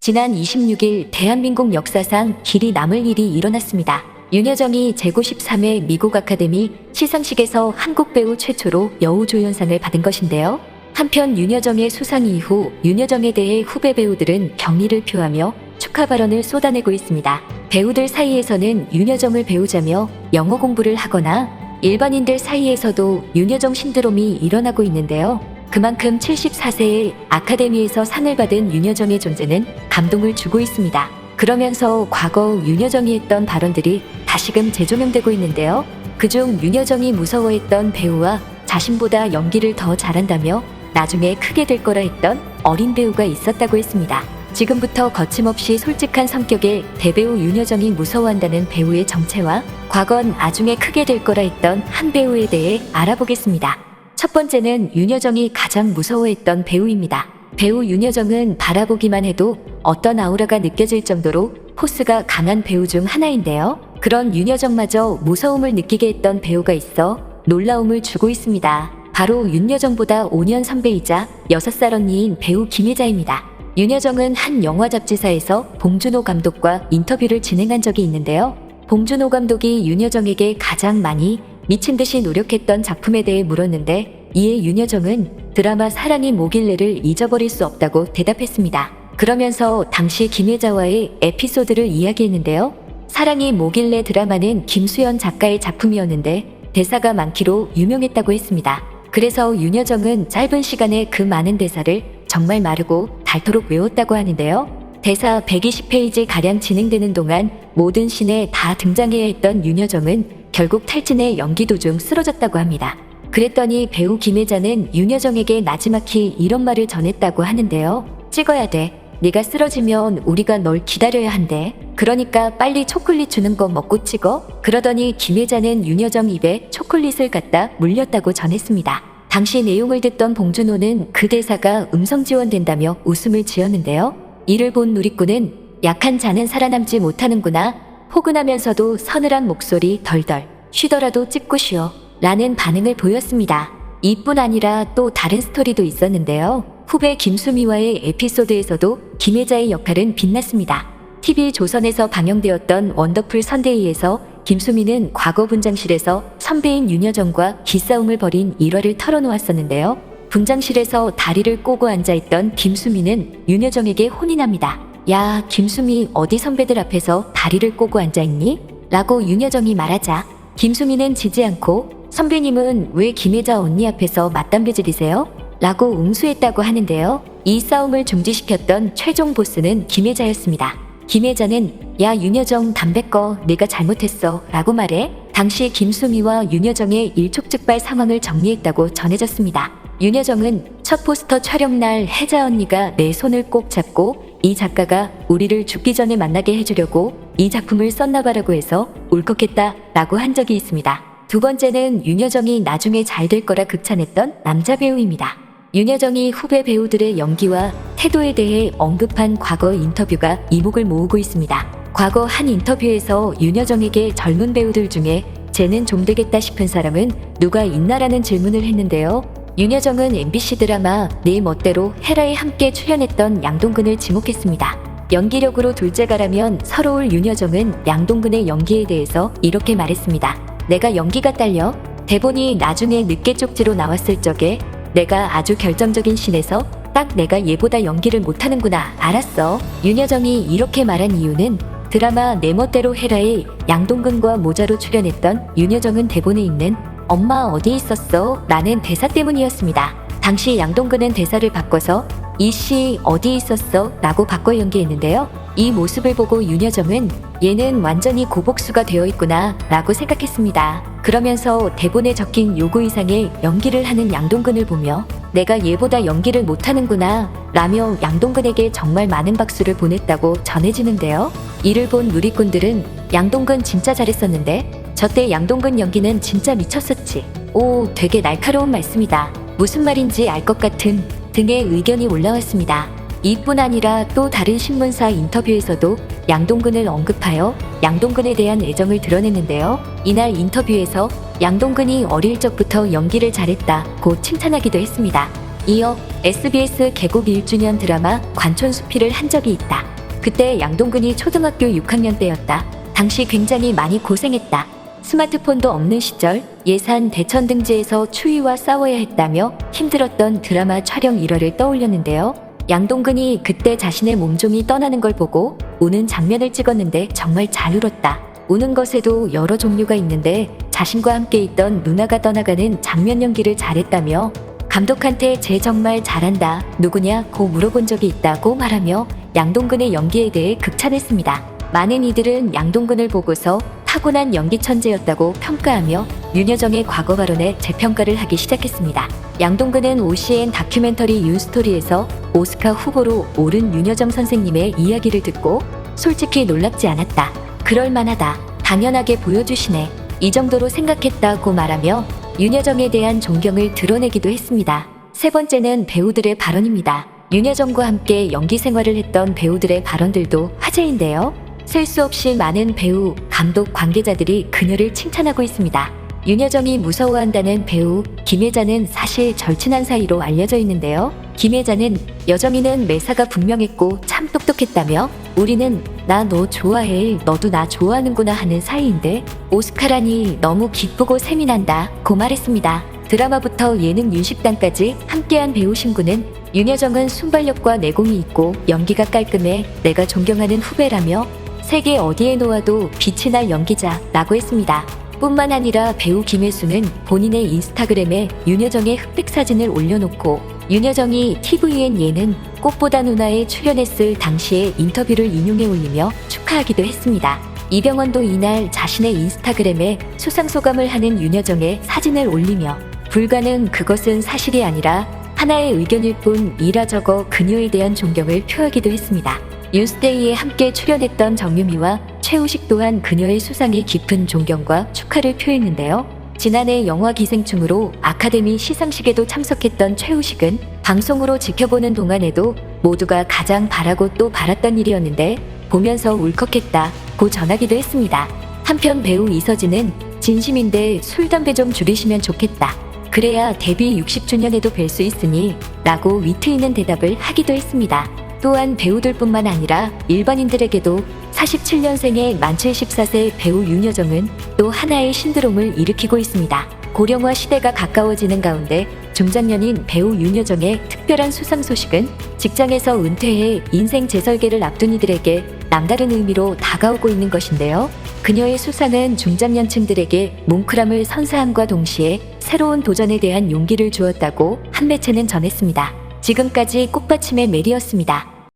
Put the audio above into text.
지난 26일 대한민국 역사상 길이 남을 일이 일어났습니다. 윤여정이 제93회 미국 아카데미 시상식에서 한국 배우 최초로 여우조연상을 받은 것인데요. 한편 윤여정의 수상 이후 윤여정에 대해 후배 배우들은 경의를 표하며 축하 발언을 쏟아내고 있습니다. 배우들 사이에서는 윤여정을 배우자며 영어 공부를 하거나 일반인들 사이에서도 윤여정 신드롬이 일어나고 있는데요. 그만큼 74세에 아카데미에서 상을 받은 윤여정의 존재는 감동을 주고 있습니다. 그러면서 과거 윤여정이 했던 발언들이 다시금 재조명되고 있는데요. 그중 윤여정이 무서워했던 배우와 자신보다 연기를 더 잘한다며 나중에 크게 될 거라 했던 어린 배우가 있었다고 했습니다. 지금부터 거침없이 솔직한 성격의 대배우 윤여정이 무서워한다는 배우의 정체와 과거 나중에 크게 될 거라 했던 한 배우에 대해 알아보겠습니다. 첫 번째는 윤여정이 가장 무서워했던 배우입니다. 배우 윤여정은 바라보기만 해도 어떤 아우라가 느껴질 정도로 포스가 강한 배우 중 하나인데요. 그런 윤여정마저 무서움을 느끼게 했던 배우가 있어 놀라움을 주고 있습니다. 바로 윤여정보다 5년 선배이자 6살 언니인 배우 김혜자입니다. 윤여정은 한 영화 잡지사에서 봉준호 감독과 인터뷰를 진행한 적이 있는데요. 봉준호 감독이 윤여정에게 가장 많이 미친 듯이 노력했던 작품에 대해 물었는데 이에 윤여정은 드라마 사랑이 뭐길래를 잊어버릴 수 없다고 대답했습니다. 그러면서 당시 김혜자와의 에피소드를 이야기했는데요. 사랑이 뭐길래 드라마는 김수현 작가의 작품이었는데 대사가 많기로 유명했다고 했습니다. 그래서 윤여정은 짧은 시간에 그 많은 대사를 정말 마르고 닳도록 외웠다고 하는데요. 대사 120페이지가량 진행되는 동안 모든 씬에 다 등장해야 했던 윤여정은 결국 탈진해 연기 도중 쓰러졌다고 합니다. 그랬더니 배우 김혜자는 윤여정에게 나지막히 이런 말을 전했다고 하는데요. 찍어야 돼. 네가 쓰러지면 우리가 널 기다려야 한대. 그러니까 빨리 초콜릿 주는 거 먹고 찍어. 그러더니 김혜자는 윤여정 입에 초콜릿을 갖다 물렸다고 전했습니다. 당시 내용을 듣던 봉준호는 그 대사가 음성 지원된다며 웃음을 지었는데요. 이를 본 누리꾼은 약한 자는 살아남지 못하는구나. 포근하면서도 서늘한 목소리 덜덜 쉬더라도 찍고 쉬어 라는 반응을 보였습니다. 이뿐 아니라 또 다른 스토리도 있었는데요. 후배 김수미와의 에피소드에서도 김혜자의 역할은 빛났습니다. TV조선에서 방영되었던 원더풀 선데이에서 김수미는 과거 분장실에서 선배인 윤여정과 기싸움을 벌인 일화를 털어놓았었는데요. 분장실에서 다리를 꼬고 앉아있던 김수미는 윤여정에게 혼이 납니다. 야, 김수미 어디 선배들 앞에서 다리를 꼬고 앉아있니? 라고 윤여정이 말하자 김수미는 지지 않고 선배님은 왜 김혜자 언니 앞에서 맞담배 지리세요? 라고 응수했다고 하는데요. 이 싸움을 중지시켰던 최종 보스는 김혜자였습니다. 김혜자는 야 윤여정 담배 꺼 내가 잘못했어 라고 말해 당시 김수미와 윤여정의 일촉즉발 상황을 정리했다고 전해졌습니다. 윤여정은 첫 포스터 촬영날 혜자 언니가 내 손을 꼭 잡고 이 작가가 우리를 죽기 전에 만나게 해주려고 이 작품을 썼나봐라고 해서 울컥했다 라고 한 적이 있습니다. 두 번째는 윤여정이 나중에 잘 될 거라 극찬했던 남자 배우입니다. 윤여정이 후배 배우들의 연기와 태도에 대해 언급한 과거 인터뷰가 이목을 모으고 있습니다. 과거 한 인터뷰에서 윤여정에게 젊은 배우들 중에 쟤는 좀 되겠다 싶은 사람은 누가 있나라는 질문을 했는데요. 윤여정은 MBC 드라마 내 멋대로 헤라에 함께 출연했던 양동근을 지목했습니다. 연기력으로 둘째가라면 서러울 윤여정은 양동근의 연기에 대해서 이렇게 말했습니다. 내가 연기가 딸려 대본이 나중에 늦게 쪽지로 나왔을 적에 내가 아주 결정적인 씬에서 딱 내가 얘보다 연기를 못하는구나 알았어. 윤여정이 이렇게 말한 이유는 드라마 내 멋대로 헤라에 양동근과 모자로 출연했던 윤여정은 대본에 있는 엄마 어디 있었어? 라는 대사 때문이었습니다. 당시 양동근은 대사를 바꿔서 이씨 어디 있었어? 라고 바꿔 연기했는데요. 이 모습을 보고 윤여정은 얘는 완전히 고복수가 되어 있구나 라고 생각했습니다. 그러면서 대본에 적힌 요구 이상의 연기를 하는 양동근을 보며 내가 얘보다 연기를 못하는구나 라며 양동근에게 정말 많은 박수를 보냈다고 전해지는데요. 이를 본 누리꾼들은 양동근 진짜 잘했었는데 저때 양동근 연기는 진짜 미쳤었지. 오, 되게 날카로운 말씀이다. 무슨 말인지 알 것 같은 등의 의견이 올라왔습니다. 이뿐 아니라 또 다른 신문사 인터뷰에서도 양동근을 언급하여 양동근에 대한 애정을 드러냈는데요. 이날 인터뷰에서 양동근이 어릴 적부터 연기를 잘했다고 칭찬하기도 했습니다. 이어 SBS 개국 1주년 드라마 관촌수필을 한 적이 있다. 그때 양동근이 초등학교 6학년 때였다. 당시 굉장히 많이 고생했다. 스마트폰도 없는 시절 예산 대천 등지에서 추위와 싸워야 했다며 힘들었던 드라마 촬영 일화를 떠올렸는데요. 양동근이 그때 자신의 몸종이 떠나는 걸 보고 우는 장면을 찍었는데 정말 잘 울었다. 우는 것에도 여러 종류가 있는데 자신과 함께 있던 누나가 떠나가는 장면 연기를 잘했다며 감독한테 쟤 정말 잘한다, 누구냐고 물어본 적이 있다고 말하며 양동근의 연기에 대해 극찬했습니다. 많은 이들은 양동근을 보고서 타고난 연기 천재였다고 평가하며 윤여정의 과거 발언에 재평가를 하기 시작했습니다. 양동근은 OCN 다큐멘터리 윤스토리에서 오스카 후보로 오른 윤여정 선생님의 이야기를 듣고 솔직히 놀랍지 않았다. 그럴만하다. 당연하게 보여주시네. 이 정도로 생각했다고 말하며 윤여정에 대한 존경을 드러내기도 했습니다. 세 번째는 배우들의 발언입니다. 윤여정과 함께 연기 생활을 했던 배우들의 발언들도 화제인데요. 셀 수 없이 많은 배우, 감독, 관계자들이 그녀를 칭찬하고 있습니다. 윤여정이 무서워한다는 배우 김혜자는 사실 절친한 사이로 알려져 있는데요. 김혜자는 여정이는 매사가 분명했고 참 똑똑했다며 우리는 나 너 좋아해, 너도 나 좋아하는구나 하는 사이인데 오스카라니 너무 기쁘고 셈이 난다 고 말했습니다. 드라마부터 예능 윤식단까지 함께한 배우 신구는 윤여정은 순발력과 내공이 있고 연기가 깔끔해 내가 존경하는 후배라며 세계 어디에 놓아도 빛이 날 연기자라고 했습니다. 뿐만 아니라 배우 김혜수는 본인의 인스타그램에 윤여정의 흑백 사진을 올려놓고 윤여정이 TVN 예능 꽃보다 누나에 출연했을 당시의 인터뷰를 인용해 올리며 축하하기도 했습니다. 이병헌도 이날 자신의 인스타그램에 수상소감을 하는 윤여정의 사진을 올리며 불가능 그것은 사실이 아니라 하나의 의견일 뿐이라 적어 그녀에 대한 존경을 표하기도 했습니다. 뉴스데이에 함께 출연했던 정유미와 최우식 또한 그녀의 수상에 깊은 존경과 축하를 표했는데요. 지난해 영화 기생충으로 아카데미 시상식에도 참석했던 최우식은 방송으로 지켜보는 동안에도 모두가 가장 바라고 또 바랐던 일이었는데 보면서 울컥했다고 전하기도 했습니다. 한편 배우 이서진은 진심인데 술, 담배 좀 줄이시면 좋겠다. 그래야 데뷔 60주년에도 뵐 수 있으니 라고 위트 있는 대답을 하기도 했습니다. 또한 배우들뿐만 아니라 일반인들에게도 47년생의 만 74세 배우 윤여정은 또 하나의 신드롬을 일으키고 있습니다. 고령화 시대가 가까워지는 가운데 중장년인 배우 윤여정의 특별한 수상 소식은 직장에서 은퇴해 인생 재설계를 앞둔 이들에게 남다른 의미로 다가오고 있는 것인데요. 그녀의 수상은 중장년층들에게 뭉클함을 선사함과 동시에 새로운 도전에 대한 용기를 주었다고 한 매체는 전했습니다. 지금까지 꽃받침의 메리였습니다.